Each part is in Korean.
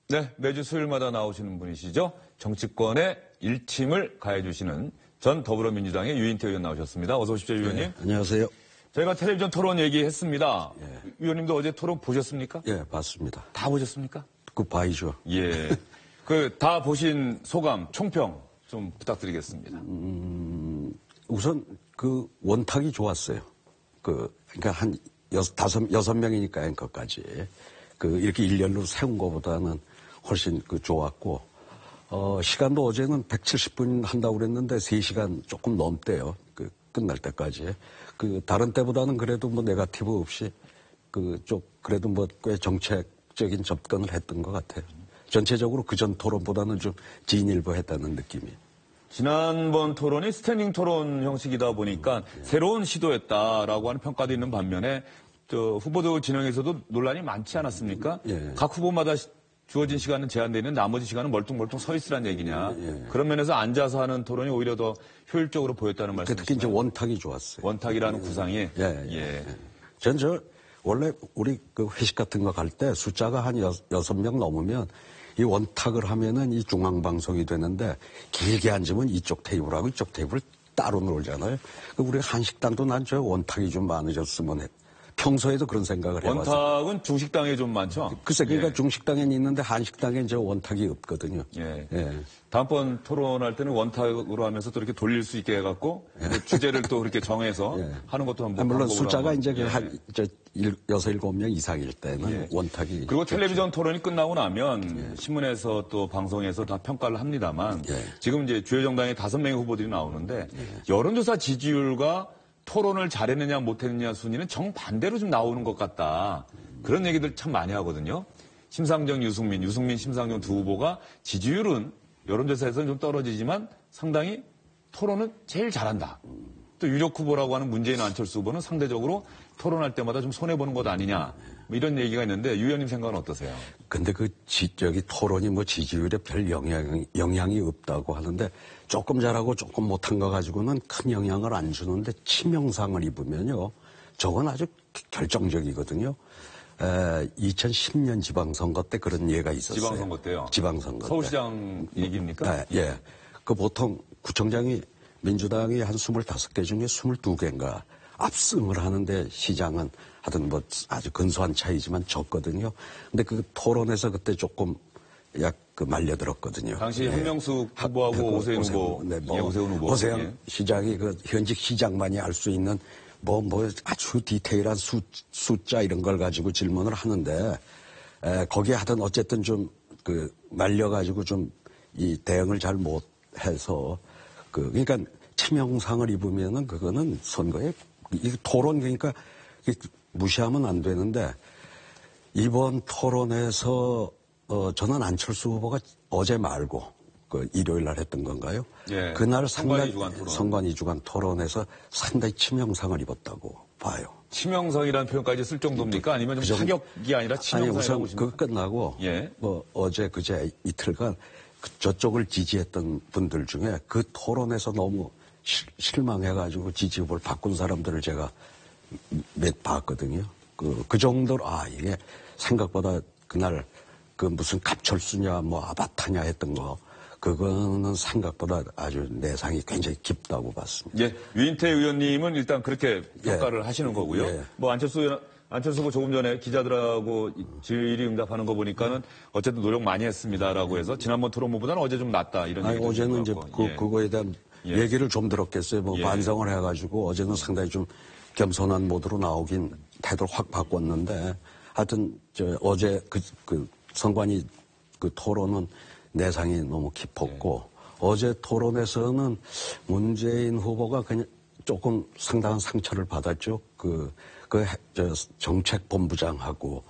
네, 매주 수요일마다 나오시는 분이시죠. 정치권의 일침을 가해주시는 전 더불어민주당의 유인태 의원 나오셨습니다. 어서 오십시오, 위원님. 네, 안녕하세요. 저희가 텔레비전 토론 얘기했습니다. 예. 위원님도 어제 토론 보셨습니까? 예, 봤습니다. 다 보셨습니까? 그 봐야죠. 예. 다 보신 소감, 총평 좀 부탁드리겠습니다. 우선 그 원탁이 좋았어요. 그러니까 한 여섯 명이니까 앵커까지. 이렇게 일렬로 세운 것보다는 훨씬 좋았고, 시간도 어제는 170분 한다고 그랬는데 3시간 조금 넘대요. 끝날 때까지. 다른 때보다는 그래도 뭐 네거티브 없이 그래도 뭐 꽤 정책적인 접근을 했던 것 같아요. 전체적으로 그전 토론보다는 좀 진일보했다는 느낌이. 지난번 토론이 스탠딩 토론 형식이다 보니까 새로운 시도였다라고 하는 평가도 있는 반면에 후보들 진영에서도 논란이 많지 않았습니까? 예. 각 후보마다 주어진 시간은 제한되어 있는 나머지 시간은 멀뚱멀뚱 서 있으란 얘기냐. 예. 그런 면에서 앉아서 하는 토론이 오히려 더 효율적으로 보였다는 말씀이시죠. 특히 이제 원탁이 좋았어요. 원탁이라는 구상이. 예. 전 원래 우리 회식 같은 거 갈 때 숫자가 한 6명 넘으면 이 원탁을 하면은 이 중앙방송이 되는데 길게 앉으면 이쪽 테이블하고 이쪽 테이블 따로 놀잖아요. 우리 한식당도 난 저 원탁이 좀 많아졌으면 해. 평소에도 그런 생각을 해봤어요. 원탁은 중식당에 좀 많죠? 글쎄, 그러니까 중식당엔 있는데 한식당엔 저 원탁이 없거든요. 예. 예. 다음번 토론할 때는 원탁으로 하면서 또 이렇게 돌릴 수 있게 해갖고 주제를 또 그렇게 정해서 예. 하는 것도 한번. 물론 숫자가 이제 예. 한 6-7명 이상일 때는 예. 원탁이. 그리고 텔레비전 토론이 끝나고 나면 신문에서 또 방송에서 다 평가를 합니다만 지금 이제 주요 정당의 5명의 후보들이 나오는데 여론조사 지지율과 토론을 잘했느냐 못했느냐 순위는 정반대로 좀 나오는 것 같다. 그런 얘기들 참 많이 하거든요. 심상정, 유승민, 심상정 두 후보가 지지율은 여론조사에서는 좀 떨어지지만 상당히 토론은 제일 잘한다. 또 유력 후보라고 하는 문재인, 안철수 후보는 상대적으로 토론할 때마다 좀 손해보는 것 아니냐. 뭐 이런 얘기가 있는데 유 의원님 생각은 어떠세요? 근데 토론이 뭐 지지율에 별 영향이 없다고 하는데 조금 잘하고 조금 못한 거 가지고는 큰 영향을 안 주는데 치명상을 입으면요. 저건 아주 결정적이거든요. 2010년 지방선거 때 그런 예가 있었어요. 지방선거 때요? 지방선거 때. 서울시장 얘기입니까? 예. 보통 구청장이 민주당이 한 25개 중에 22개인가 압승을 하는데 시장은 하여튼 뭐 아주 근소한 차이지만 졌거든요. 근데 토론에서 그때 조금 말려들었거든요. 당시 한명숙 후보하고 오세훈 후보. 네, 오세훈 후보. 오세훈 시장이 현직 시장만이 알 수 있는 아주 디테일한 숫자 이런 걸 가지고 질문을 하는데 거기에 하여튼 어쨌든 좀 말려가지고 좀 이 대응을 잘 못해서 그러니까 치명상을 입으면은 그거는 선거에 이 토론 그러니까 무시하면 안 되는데 이번 토론에서 저는 안철수 후보가 어제 말고 일요일 날 했던 건가요? 예. 그날 상당히 선관 2주간 토론에서 상당히 치명상을 입었다고 봐요. 치명상이라는 표현까지 쓸 정도입니까? 아니면 좀 타격이 아니라 치명상이라고 우선 보십니까? 그거 끝나고 예. 어제 그제 이틀간 저쪽을 지지했던 분들 중에 그 토론에서 너무 실망해가지고 지지 후보를 바꾼 사람들을 제가 몇 봤거든요. 그 정도로 이게 생각보다 그날 무슨 갑철수냐 아바타냐 했던 거 그거는 생각보다 아주 내상이 굉장히 깊다고 봤습니다. 예, 유인태 의원님은 일단 그렇게 평가를 하시는 거고요. 예. 안철수 후보 조금 전에 기자들하고 질의응답하는 거 보니까는 어쨌든 노력 많이 했습니다라고 해서 지난번 토론보다는 어제 좀 낫다 이런 얘기. 어제는 이제 그거에 대한 얘기를 좀 들었겠어요. 반성을 해가지고 어제는 상당히 좀 겸손한 모드로 나오긴 태도를 확 바꿨는데 하여튼 어제 선관위 토론은 내상이 너무 깊었고 어제 토론에서는 문재인 후보가 그냥 조금 상당한 상처를 받았죠. 정책본부장하고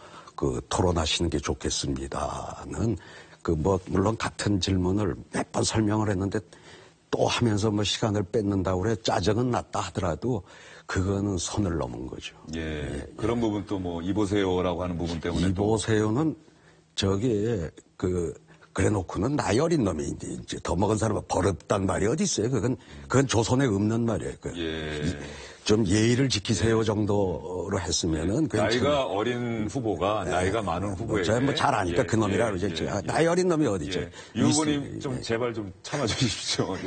토론하시는 게 좋겠습니다는 물론 같은 질문을 몇 번 설명을 했는데 또 하면서 시간을 뺏는다고 그래 짜증은 났다 하더라도 그거는 선을 넘은 거죠. 예. 그런 부분 또 이보세요라고 하는 부분 때문에 이보세요는 그래 놓고는 나이 어린 놈이 이제 더 먹은 사람은 버릇단 말이 어디 있어요. 그건 조선에 없는 말이에요. 좀 예의를 지키세요 정도로 했으면은 나이가 어린 후보가 나이가 많은 후보에게 제가 뭐 잘 아니까 그놈이라 그러죠. 나이 어린 놈이 어디 있죠. 유 후보님 좀 제발 좀 참아주십시오.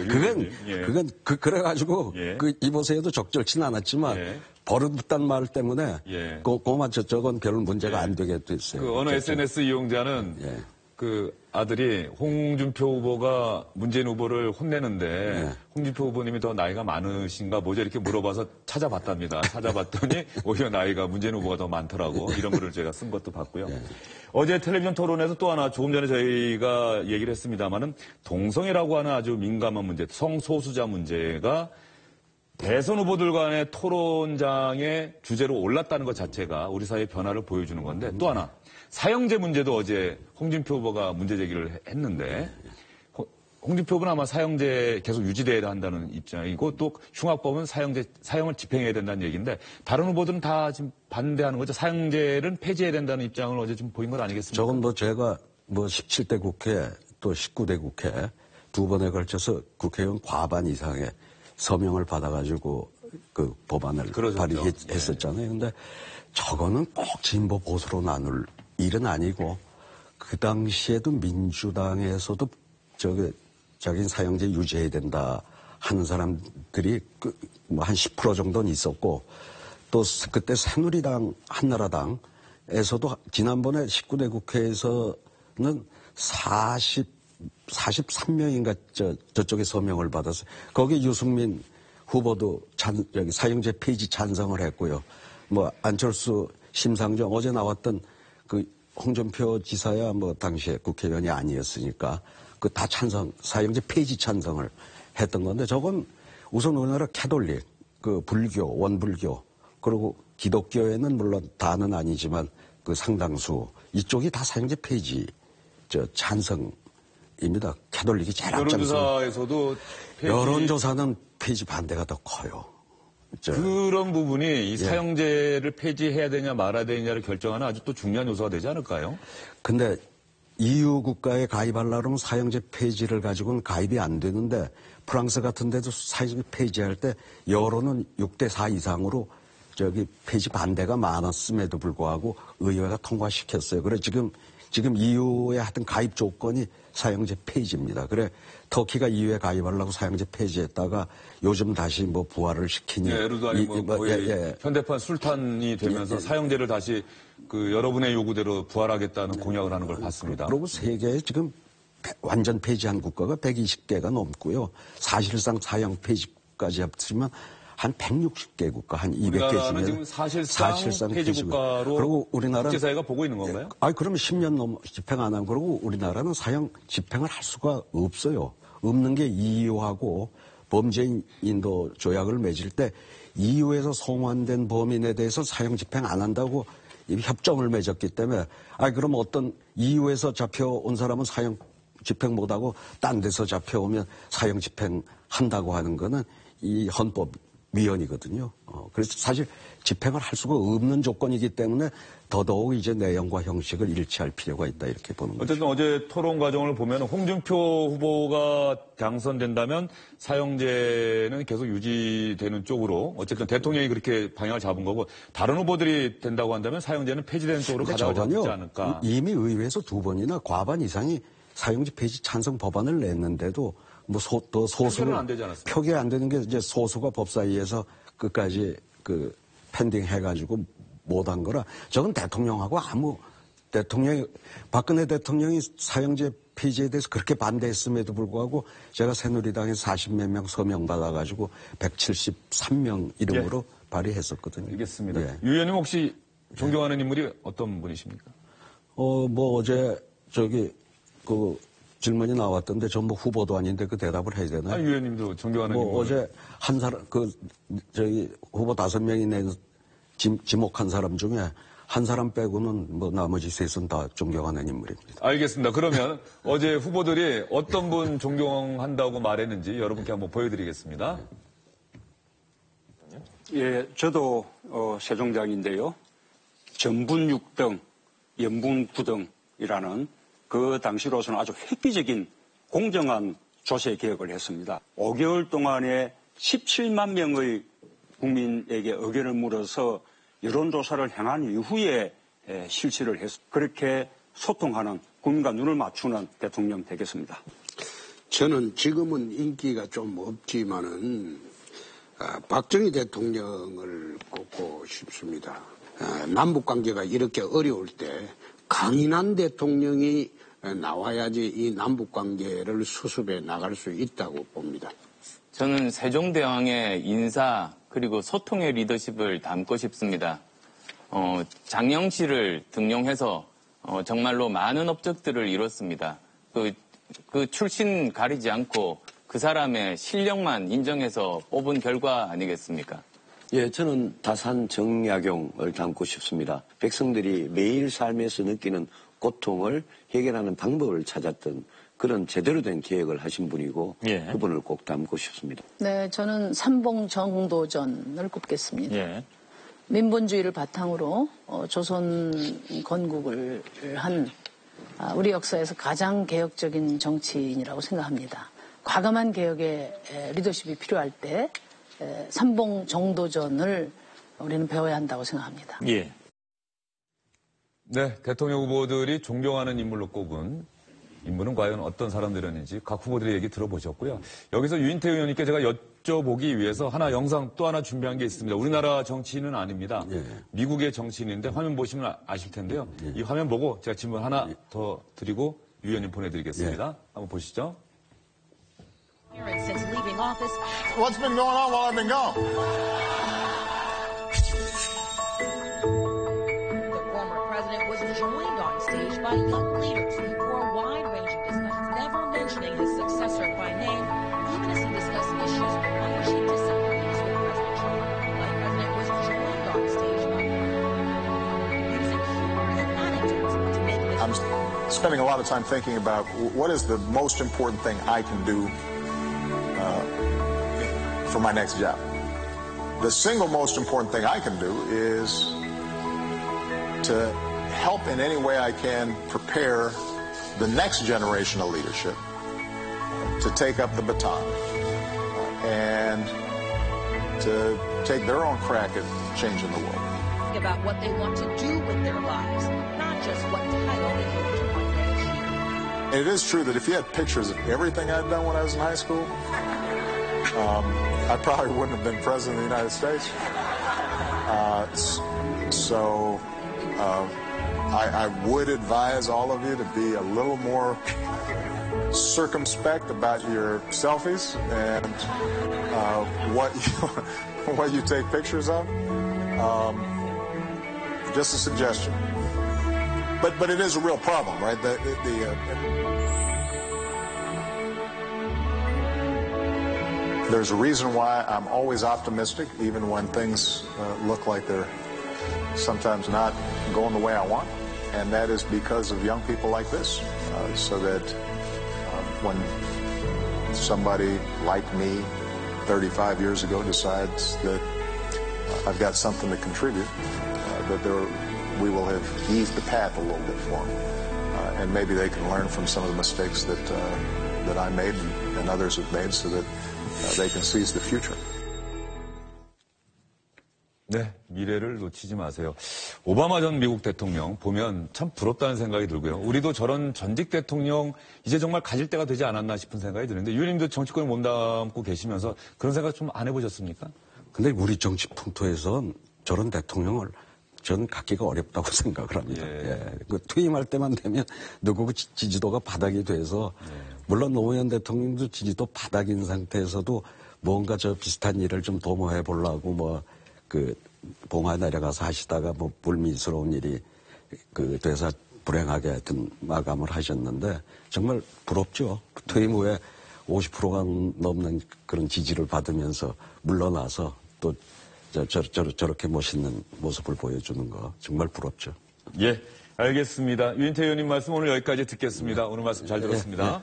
그래가지고 이보세요도 적절치는 않았지만 버릇단 말 때문에 저건 별 문제가 안 되게 됐어요. 그 어느 SNS 이용자는 그 아들이 홍준표 후보가 문재인 후보를 혼내는데 홍준표 후보님이 더 나이가 많으신가 뭐죠 이렇게 물어봐서 찾아봤답니다. 찾아봤더니 오히려 나이가 문재인 후보가 더 많더라고. 이런 글을 제가 쓴 것도 봤고요. 어제 텔레비전 토론에서 또 하나 조금 전에 저희가 얘기를 했습니다마는 동성애라고 하는 아주 민감한 문제, 성소수자 문제가 대선 후보들 간의 토론장의 주제로 올랐다는 것 자체가 우리 사회의 변화를 보여주는 건데 또 하나 사형제 문제도 어제 홍준표 후보가 문제 제기를 했는데 홍준표 후보는 아마 사형제 계속 유지돼야 한다는 입장이고 또 흉악범은 사형을 집행해야 된다는 얘기인데 다른 후보들은 다 지금 반대하는 거죠. 사형제는 폐지해야 된다는 입장을 어제 좀 보인 건 아니겠습니까? 저건 뭐 제가 17대 국회 또 19대 국회 두 번에 걸쳐서 국회의원 과반 이상의 서명을 받아가지고 그 법안을 발의했었잖아요. 근데 저거는 꼭 진보 보수로 나눌 일은 아니고 그 당시에도 민주당에서도 자기는 사형제 유지해야 된다 하는 사람들이 뭐 한 10% 정도는 있었고 또 그때 새누리당, 한나라당에서도 지난번에 19대 국회에서는 43명인가 저쪽에 서명을 받았어요. 거기에 유승민 후보도 사형제 폐지 찬성을 했고요. 뭐 안철수, 심상정 어제 나왔던 그 홍준표 지사야 뭐 당시에 국회의원이 아니었으니까 그 다 사형제 폐지 찬성을 했던 건데 저건 우선 우리나라 캐톨릭, 그 불교, 원불교 그리고 기독교에는 물론 다는 아니지만 그 상당수 이쪽이 다 사형제 폐지 찬성입니다. 캐톨릭이 제일 앞장서. 여론조사에서도 여론조사는 폐지 반대가 더 커요. 그런 부분이 이 사형제를 폐지해야 되냐 말아야 되냐를 결정하는 아주 또 중요한 요소가 되지 않을까요? 근데 EU 국가에 가입하려면 사형제 폐지를 가지고는 가입이 안 되는데 프랑스 같은 데도 사형제 폐지할 때 여론은 6대4 이상으로 폐지 반대가 많았음에도 불구하고 의회가 통과시켰어요. 그래 지금 EU에 하여튼 가입 조건이 사형제 폐지입니다. 그래 터키가 EU에 가입하려고 사형제 폐지했다가 요즘 다시 뭐 부활을 시키니. 에르도안이 거의 현대판 술탄이 되면서 사형제를 다시 그 여러분의 요구대로 부활하겠다는 공약을 하는 걸 봤습니다. 그리고 세계에 지금 완전 폐지한 국가가 120개가 넘고요. 사실상 사형 폐지까지 합치면 한 160개 국가, 한 200개쯤에 지금 사실상 폐지 국가로 그리고 우리나라 국제사회가 보고 있는 건가요? 그러면 10년 넘어 집행 안 하면 그러고 우리나라는 사형 집행을 할 수가 없어요. 없는 게 EU하고 범죄인 인도 조약을 맺을 때 EU에서 송환된 범인에 대해서 사형 집행 안 한다고 협정을 맺었기 때문에 그럼 어떤 EU에서 잡혀온 사람은 사형 집행 못하고 딴 데서 잡혀오면 사형 집행한다고 하는 거는 이 헌법 위헌이거든요. 그래서 사실 집행을 할 수가 없는 조건이기 때문에 더더욱 이제 내용과 형식을 일치할 필요가 있다 이렇게 보는 거죠. 어쨌든 어제 토론 과정을 보면 홍준표 후보가 당선된다면 사형제는 계속 유지되는 쪽으로 어쨌든 대통령이 그렇게 방향을 잡은 거고 다른 후보들이 된다고 한다면 사형제는 폐지되는 쪽으로 가져가지 않을까. 이미 의회에서 두 번이나 과반 이상이 사형제 폐지 찬성 법안을 냈는데도 뭐 또 소수는 안 되지 않았습니까? 표결 안 되는 게 이제 소수가 법사위에서 끝까지 그 펜딩 해가지고 못한 거라 저건 대통령하고 박근혜 대통령이 사형제 폐지에 대해서 그렇게 반대했음에도 불구하고 제가 새누리당에서 40몇 명 서명 받아가지고 173명 이름으로 발의했었거든요. 알겠습니다. 유 의원님 혹시 존경하는 인물이 어떤 분이십니까? 뭐 어제 그 질문이 나왔던데 전부 후보도 아닌데 그 대답을 해야 되나요? 유 의원님도 존경하는 인물. 어제 한 사람 후보 5명이 낸 지목한 사람 중에 한 사람 빼고는 뭐 나머지 셋은 다 존경하는 인물입니다. 알겠습니다. 그러면 어제 후보들이 어떤 분 존경한다고 말했는지 여러분께 한번 보여드리겠습니다. 예, 저도 세종장인데요. 전분 6등, 연분 9등이라는 그 당시로서는 아주 획기적인 공정한 조세 개혁을 했습니다. 5개월 동안에 17만 명의 국민에게 의견을 물어서 여론조사를 행한 이후에 실시를 해서 그렇게 소통하는 국민과 눈을 맞추는 대통령 되겠습니다. 저는 지금은 인기가 좀 없지만은 박정희 대통령을 꼽고 싶습니다. 남북 관계가 이렇게 어려울 때 강인한 대통령이 나와야지 이 남북 관계를 수습해 나갈 수 있다고 봅니다. 저는 세종대왕의 인사 그리고 소통의 리더십을 담고 싶습니다. 장영실을 등용해서 정말로 많은 업적들을 이뤘습니다. 그 출신 가리지 않고 그 사람의 실력만 인정해서 뽑은 결과 아니겠습니까? 예, 저는 다산 정약용을 담고 싶습니다. 백성들이 매일 삶에서 느끼는 고통을 해결하는 방법을 찾았던 그런 제대로 된 계획을 하신 분이고 예. 그분을 꼭 담고 싶습니다. 네, 저는 삼봉 정도전을 꼽겠습니다. 예. 민본주의를 바탕으로 조선 건국을 한 우리 역사에서 가장 개혁적인 정치인이라고 생각합니다. 과감한 개혁의 리더십이 필요할 때 삼봉 정도전을 우리는 배워야 한다고 생각합니다. 예. 네, 대통령 후보들이 존경하는 인물로 꼽은 인물은 과연 어떤 사람들이었는지 각 후보들의 얘기 들어보셨고요. 여기서 유인태 의원님께 제가 여쭤보기 위해서 영상 또 하나 준비한 게 있습니다. 우리나라 정치인은 아닙니다. 예. 미국의 정치인인데 화면 보시면 아실 텐데요. 예. 이 화면 보고 제가 질문 하나 더 드리고 유 의원님 보내드리겠습니다. 예. 한번 보시죠. Since leaving office, What's been going on while I've been gone? the former president was joined on stage by young leaders for a wide-ranging discussion, never mentioning his successor by name, even as he discussed issues on which he disagrees with President Trump. The president was joined on stage by using humor and anecdotes to make this. I'm spending a lot of time thinking about what is the most important thing I can do for my next job. The single most important thing I can do is to help in any way I can prepare the next generation of leadership to take up the baton and to take their own crack at changing the world. About what they want to do with their lives, not just what title they hope to one day achieve. And it is true that if you had pictures of everything I'd done when I was in high school, I probably wouldn't have been president of the United States. I would advise all of you to be a little more circumspect about your selfies and what you take pictures of. Just a suggestion. But it is a real problem, right? There's a reason why I'm always optimistic, even when things look like they're sometimes not going the way I want. And that is because of young people like this. So that when somebody like me 35 years ago decides that I've got something to contribute, we will have eased the path a little bit for them. And maybe they can learn from some of the mistakes that I made and others have made so that they can seize the future. 네, 미래를 놓치지 마세요. 오바마 전 미국 대통령 보면 참 부럽다는 생각이 들고요. 우리도 저런 전직 대통령 이제 정말 가질 때가 되지 않았나 싶은 생각이 드는데 유 의원님도 정치권을 몸담고 계시면서 그런 생각 좀 안 해보셨습니까? 근데 우리 정치 풍토에선 저런 대통령을 저는 갖기가 어렵다고 생각을 합니다. 예. 그 퇴임할 때만 되면 누구 지지도가 바닥이 돼서 물론 노무현 대통령도 지지도 바닥인 상태에서도 뭔가 저 비슷한 일을 좀 도모해 보려고 뭐 그 봉화 내려가서 하시다가 뭐 불미스러운 일이 그 돼서 불행하게 하여튼 마감을 하셨는데 정말 부럽죠. 퇴임 후에 50%가 넘는 그런 지지를 받으면서 물러나서 또 저렇게 멋있는 모습을 보여주는 거 정말 부럽죠. 예, 알겠습니다. 유인태 의원님 말씀 오늘 여기까지 듣겠습니다. 오늘 말씀 잘 들었습니다.